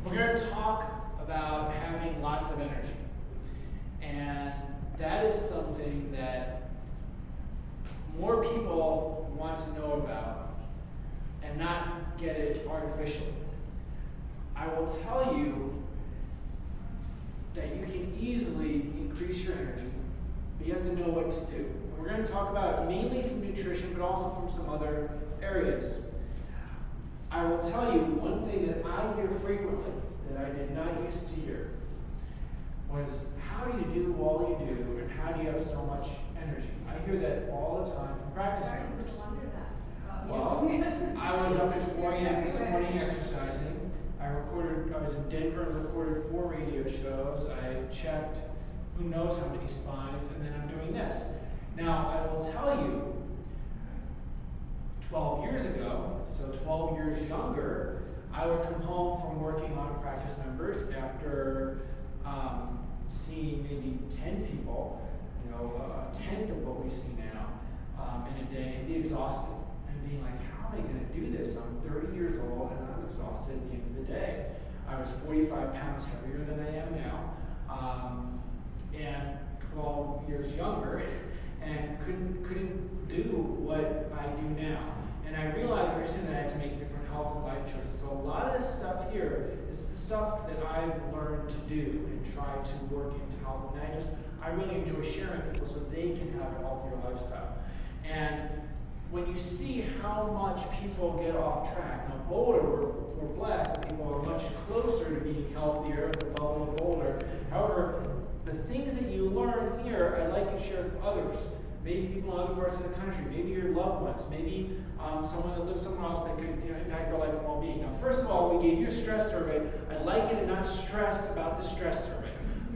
We're going to talk about having lots of energy. And that is something that more people want to know about and not get it artificially. I will tell you that you can easily increase your energy, but you have to know what to do. And we're going to talk about it mainly from nutrition, but also from some other areas. I will tell you one thing that I hear frequently that I did not used to hear was, how do you do all you do, and how do you have so much energy? I hear that all the time from practice members. Well, I was up at 4 a.m. this morning exercising. I was in Denver and recorded 4 radio shows. I checked who knows how many spines, and then I'm doing this. Now, I will tell you, 12 years ago, so 12 years younger, I would come home from working on practice members after seeing maybe 10 people, a tenth of what we see now in a day, and be exhausted and being like, how am I going to do this? I'm 30 years old and I'm exhausted at the end of the day. I was 45 pounds heavier than I am now, and 12 years younger, and couldn't do what I do now. And I realized very soon that I had to make different health and life choices. So a lot of this stuff here is the stuff that I've learned to do and try to work into health. And I really enjoy sharing with people so they can have a healthier lifestyle. And when you see how much people get off track, now Boulder, we're blessed that people are much closer to being healthier at the level of Boulder. However, the things that you learn here, I'd like to share with others. Maybe people in other parts of the country, maybe your loved ones, maybe someone that lives somewhere else that could impact their life and well-being. Now, first of all, we gave you a stress survey. I'd like you to not stress about the stress survey,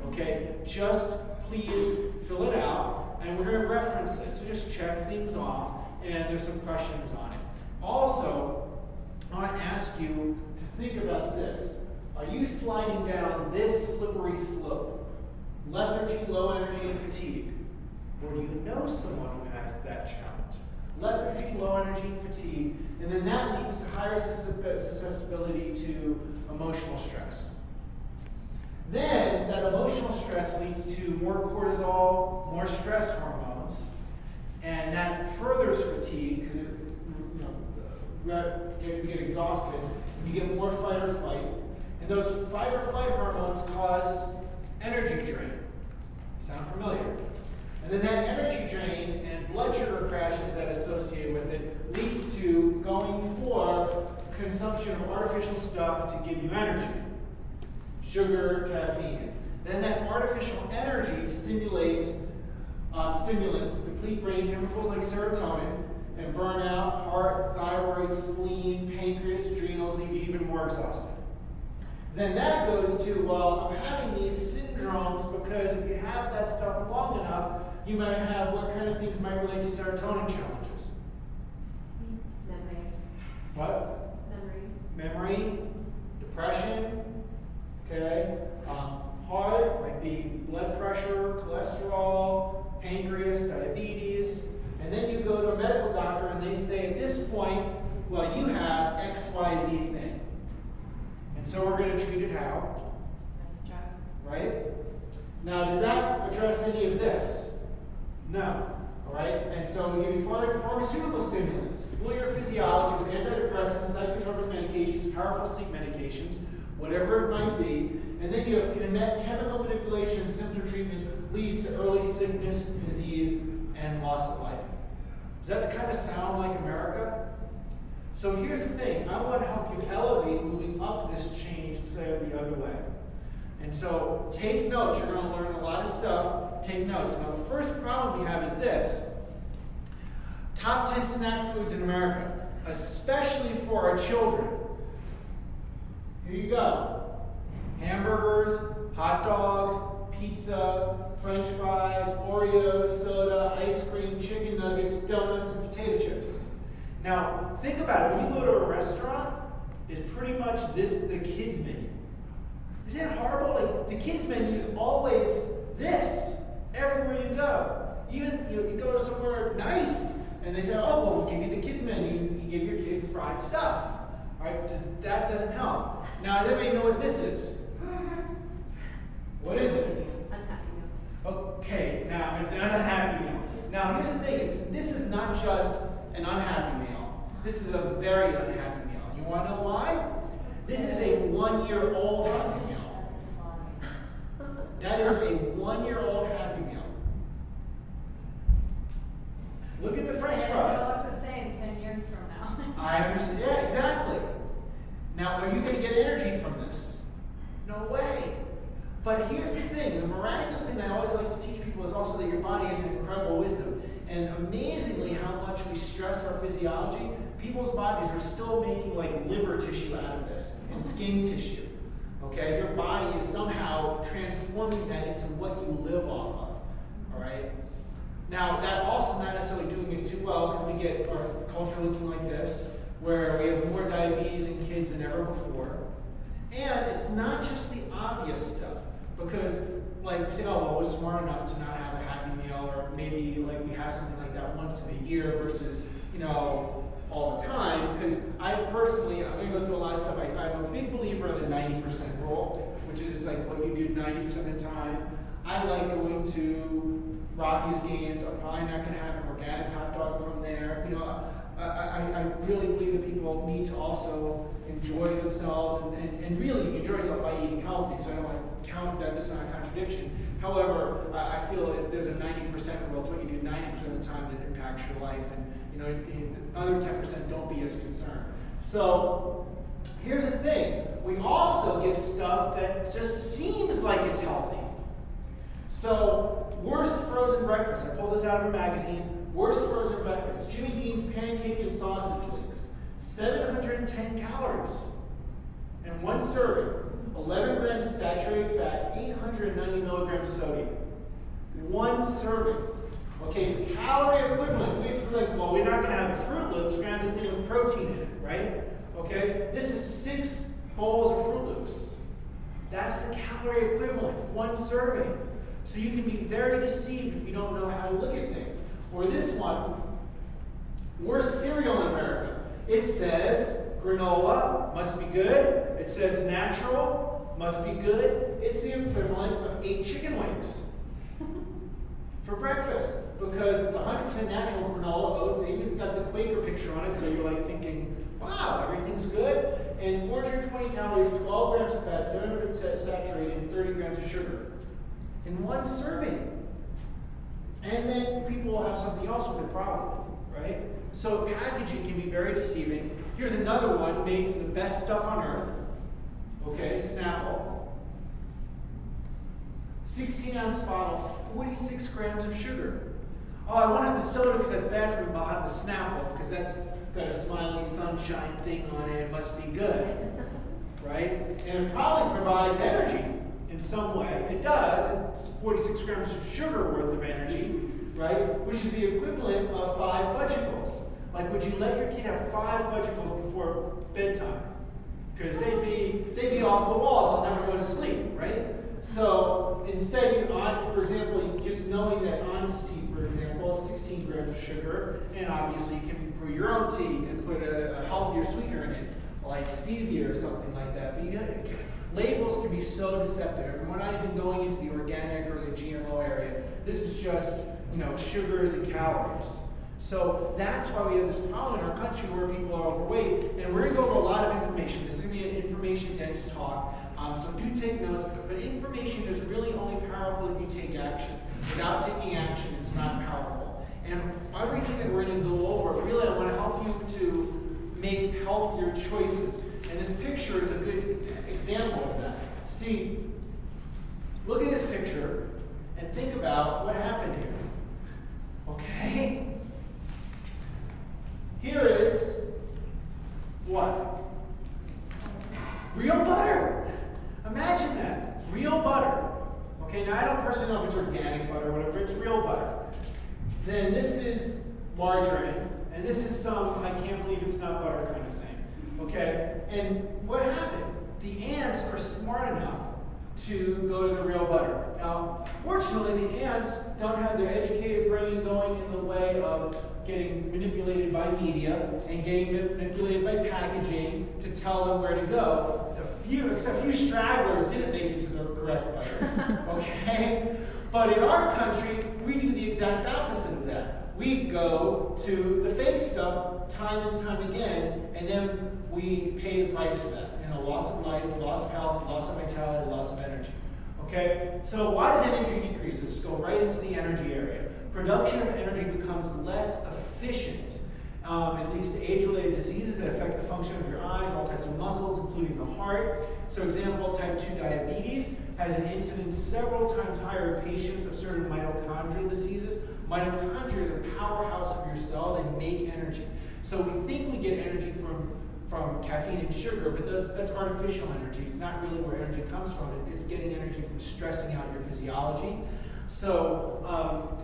okay? Just please fill it out, and we're going to reference it. So just check things off, and there's some questions on it. Also, I want to ask you to think about this. Are you sliding down this slippery slope? Lethargy, low energy, and fatigue. Or do you know someone who has that challenge? Lethargy, low energy, and fatigue, and then that leads to higher susceptibility to emotional stress. Then that emotional stress leads to more cortisol, more stress hormones, and that furthers fatigue because you get exhausted, and you get more fight or flight, and those fight or flight hormones cause energy drain. Sound familiar? And then that energy drain and blood sugar crashes that associate with it leads to going for consumption of artificial stuff to give you energy. Sugar, caffeine. Then that artificial energy stimulates stimulants, deplete brain chemicals like serotonin, and burn out heart, thyroid, spleen, pancreas, adrenals, leave you even more exhausted. Then that goes to, well, I'm having these syndromes because if you have that stuff long enough, you might have what kind of things might relate to serotonin challenges? Memory. What? Memory, depression, okay? Heart, might be blood pressure, cholesterol, pancreas, diabetes. And then you go to a medical doctor and they say, at this point, well, you have XYZ thing. And so we're going to treat it how? Right? Now, does that address any of this? No. All right? And so you give pharmaceutical stimulants, fuel your physiology with antidepressants, psychotropic medications, powerful sleep medications, whatever it might be. And then you have chemical manipulation and symptom treatment leads to early sickness, disease, and loss of life. Does that kind of sound like America? So here's the thing. I want to help you elevate moving up this change instead of the other way. And so take notes. You're going to learn a lot of stuff. Take notes. Now, the first problem we have is this. Top 10 snack foods in America, especially for our children. Here you go. Hamburgers, hot dogs, pizza, French fries, Oreos, soda, ice cream, chicken nuggets, donuts, and potato chips. Now, think about it. When you go to a restaurant, it's pretty much the kids' menu. Isn't it horrible? Like, the kids' menu is always this everywhere you go. Even you go somewhere nice, and they say, oh, well, we'll give you the kids' menu. You give your kid fried stuff. Right? That doesn't help. Now, does everybody know what this is? What is it? Unhappy meal. Okay, now it's an unhappy meal. Now, here's the thing: this is not just an unhappy meal. This is a very unhappy meal. You want to know why? This is a 1-year-old happy meal. That's a slaughter. That is a 1-year-old happy meal. Look at the French And fries. it'll look the same 10 years from now. I understand. Yeah, exactly. Now, are you going to get energy from this? No way. But here's the thing. The miraculous thing that I always like to teach people is also that your body has an incredible wisdom. And amazingly how much we stress our physiology, people's bodies are still making like liver tissue out of this and skin tissue. Okay? Your body is somehow transforming that into what you live off of. All right? Now, that also not necessarily doing it too well because we get our culture looking like this, where we have more diabetes in kids than ever before. And it's not just the obvious stuff, because like we say, oh, well, we're smart enough to not have a happy meal, or maybe like we have something like that once in a year versus, all the time. Because I personally, I'm going to go through a lot of stuff. I'm a big believer in the 90% rule, which is it's like what you do 90% of the time. I like going to Rockies games. I'm probably not going to have an organic hot dog from there. I really believe that people need to also enjoy themselves and really enjoy yourself by eating healthy. So I don't want to count that as not a contradiction. However, I feel that there's a 90% rule. It's what you do 90% of the time that impacts your life. And the other 10% don't be as concerned. So here's the thing. We also get stuff that just seems like it's healthy. So, worst frozen breakfast. I pulled this out of a magazine. Worst frozen breakfast. Jimmy Dean's pancake and sausage links. 710 calories. And one serving. 11 grams of saturated fat. 890 milligrams of sodium. One serving. Okay, calorie equivalent. We're not going to have the Fruit Loops. We're going to have the thing with protein in it, right? Okay, this is 6 bowls of Fruit Loops. That's the calorie equivalent. One serving. So you can be very deceived if you don't know how to look at things. Or this one, worst cereal in America. It says granola, must be good. It says natural, must be good. It's the equivalent of 8 chicken wings for breakfast. Because it's 100% natural granola, oats, even it's got the Quaker picture on it, so you're like thinking, wow, everything's good. And 420 calories, 12 grams of fat, 700 saturated, and 30 grams of sugar. In one serving. And then people will have something else with it probably, right? So packaging can be very deceiving. Here's another one made from the best stuff on earth. Okay, Snapple. 16-ounce bottles, 46 grams of sugar. Oh, I want to have the soda because that's bad for me, but I'll have the Snapple because that's got a smiley sunshine thing on it. It must be good, right? And it probably provides energy. In some way, it does. It's 46 grams of sugar worth of energy, right? Which is the equivalent of 5 fudgicles. Like, would you let your kid have 5 fudgicles before bedtime? Because they'd be off the walls. They'll never go to sleep, right? So instead, for example, just knowing that Honesty, for example, is 16 grams of sugar, and obviously you can brew your own tea and put a healthier sweetener in it, like stevia or something like that. But labels can be so deceptive. And we're not even going into the organic or the GMO area. This is just, sugars and calories. So that's why we have this problem in our country where people are overweight. And we're going to go over a lot of information. This is going to be an information-dense talk. So do take notes. But information is really only powerful if you take action. Without taking action, it's not powerful. And everything that we're going to go over, really I want to help you to make healthier choices. And this picture is a good example of that. See, look at this picture and think about what happened here. Okay? Here is what? Real butter. Imagine that. Real butter. Okay, now I don't personally know if it's organic butter or whatever, it's real butter. Then this is margarine, and this is some, I can't believe it's not butter kind of thing. Okay? And what happened? The ants are smart enough to go to the real butter. Now, fortunately, the ants don't have their educated brain going in the way of getting manipulated by media and getting manipulated by packaging to tell them where to go. Except a few stragglers didn't make it to the correct place, okay? But in our country, we do the exact opposite of that. We go to the fake stuff time and time again, and then we pay the price for that. Loss of life, loss of health, loss of vitality, loss of energy. Okay? So why does energy decrease? Let's go right into the energy area. Production of energy becomes less efficient. It leads to age-related diseases that affect the function of your eyes, all types of muscles, including the heart. So example, type 2 diabetes has an incidence several times higher in patients of certain mitochondrial diseases. Mitochondria are the powerhouse of your cell. They make energy. So we think we get energy from caffeine and sugar, but that's artificial energy. It's not really where energy comes from. It's getting energy from stressing out your physiology. So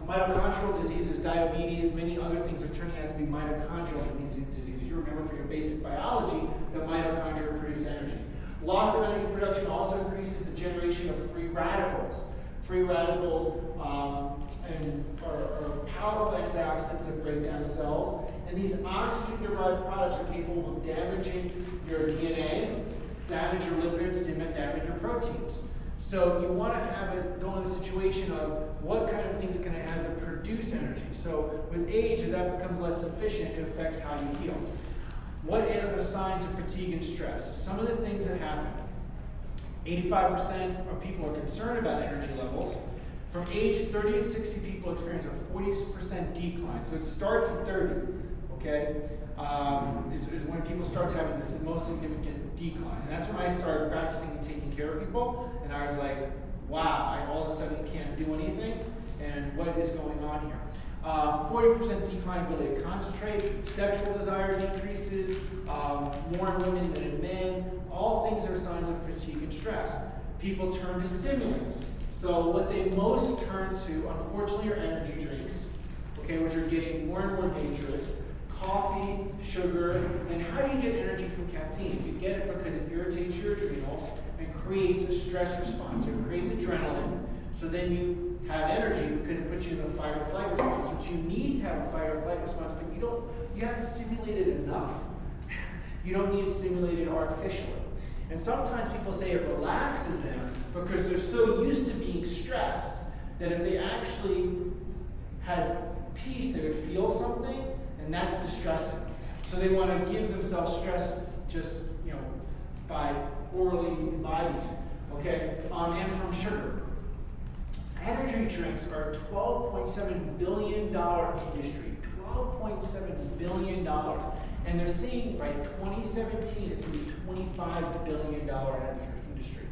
mitochondrial diseases, diabetes, many other things are turning out to be mitochondrial diseases. You remember from your basic biology that mitochondria produce energy. Loss of energy production also increases the generation of free radicals. Free radicals are powerful antioxidants that break down cells. And these oxygen-derived products are capable of damaging your DNA, damage your lipids, damage your proteins. So you want to have it go in a situation of what kind of things can I have that produce energy. So with age, as that becomes less efficient, it affects how you heal. What are the signs of fatigue and stress? Some of the things that happen. 85% of people are concerned about energy levels. From age 30 to 60, people experience a 40% decline. So it starts at 30, okay? Is when people start having this most significant decline. And that's when I started practicing and taking care of people. And I was like, wow, I all of a sudden can't do anything. And what is going on here? 40% decline ability to concentrate, sexual desire decreases, more in women than in men. All things are signs of fatigue and stress. People turn to stimulants. So what they most turn to, unfortunately, are energy drinks, okay, which are getting more and more dangerous. Coffee, sugar, and how do you get energy from caffeine? You get it because it irritates your adrenals and creates a stress response. It creates adrenaline, so then you have energy because it puts you in the fight or flight response, which you need to have a fight or flight response, but you haven't stimulated enough. You don't need stimulated artificially. And sometimes people say it relaxes them because they're so used to being stressed that if they actually had peace, they would feel something, and that's distressing. So they want to give themselves stress just, by orally imbibing it. Okay? And from sugar. Energy drinks are a $12.7 billion industry. $12.7 billion. And they're saying by 2017 it's going to be $25 billion energy industry.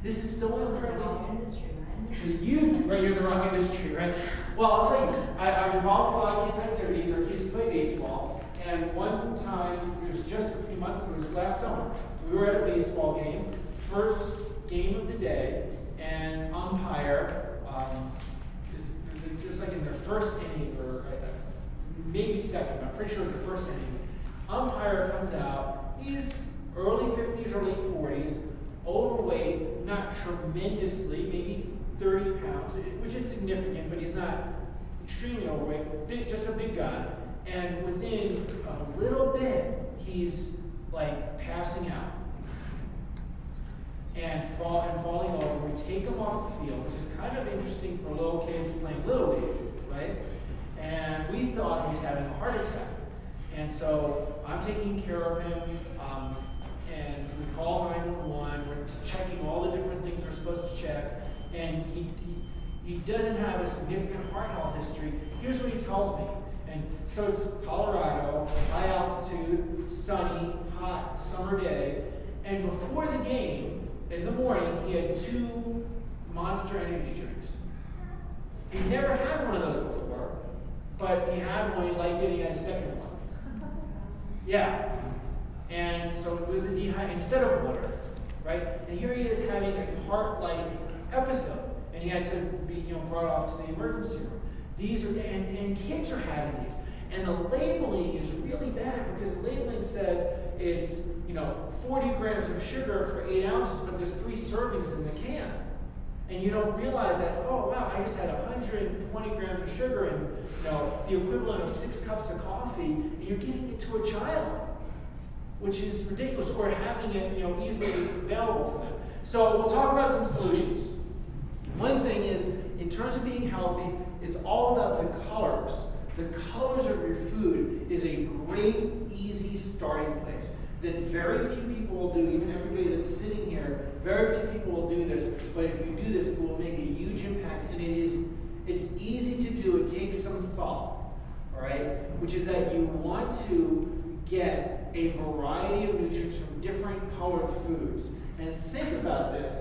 This is so incredible. Industry, right? So you're in the wrong industry, right? Well, I'll tell you, I've involved a lot of kids' activities, or kids play baseball, and one time, it was just a few months, it was last summer, we were at a baseball game, first game of the day, and umpire, is just like in their first inning, or maybe second, I'm pretty sure it was the first inning, umpire comes out, he's early 50s or late 40s, overweight, not tremendously, maybe 30 pounds, which is significant, but he's not extremely overweight, just a big guy. And within a little bit, he's like passing out and falling over. We take him off the field, which is kind of interesting for little kids playing Little League, right? And we thought he was having a heart attack. And so I'm taking care of him, and we call 911. We're checking all the different things we're supposed to check. And he doesn't have a significant heart health history. Here's what he tells me. And so it's Colorado, high altitude, sunny, hot, summer day. And before the game, in the morning, he had 2 Monster energy drinks. He never had one of those before, but he had one, he liked it, he had a second one. Yeah. And so with the instead of water, right? And here he is having a heart-like episode, and he had to be, brought off to the emergency room. These are, and kids are having these, and the labeling is really bad because the labeling says it's, 40 grams of sugar for 8 ounces, but there's 3 servings in the can. And you don't realize that, oh wow, I just had 120 grams of sugar and the equivalent of 6 cups of coffee, and you're giving it to a child, which is ridiculous, or having it easily available for them. So we'll talk about some solutions. One thing is, in terms of being healthy, it's all about the colors. The colors of your food is a great, easy starting place that very few people will do. Even everybody that's sitting here, very few people will do this. But if you do this, it will make a huge impact, and it's easy to do. It takes some thought, all right? Which is that you want to get a variety of nutrients from different colored foods. And think about this.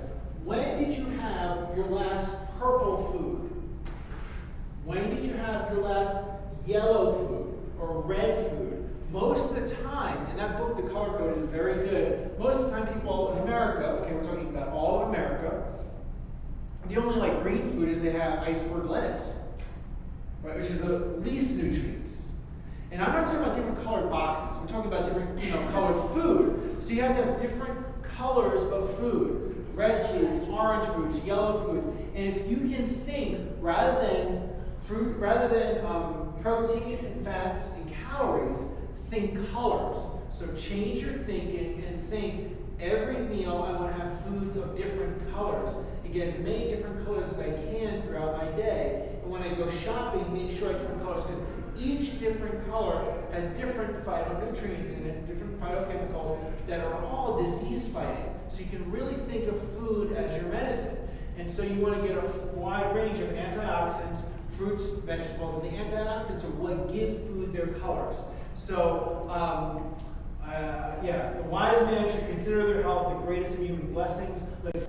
When did you have your last purple food? When did you have your last yellow food or red food? Most of the time, and that book, The Color Code, is very good. Most of the time people in America, okay, we're talking about all of America, the only green food is they have iceberg lettuce, right, which is the least nutrients. And I'm not talking about different colored boxes. We're talking about different, colored food. So you have to have different colors of food: red foods, orange foods, yellow foods. And if you can think rather than protein and fats and calories, think colors. So change your thinking and think every meal I want to have foods of different colors and get as many different colors as I can throughout my day. And when I go shopping, make sure I have different colors, because each different color has different phytonutrients in it, different phytochemicals that are all disease fighting. So you can really think of food as your medicine. And so you want to get a wide range of antioxidants, fruits, vegetables, and the antioxidants are what give food their colors. So, the wise man should consider their health the greatest of human blessings. Let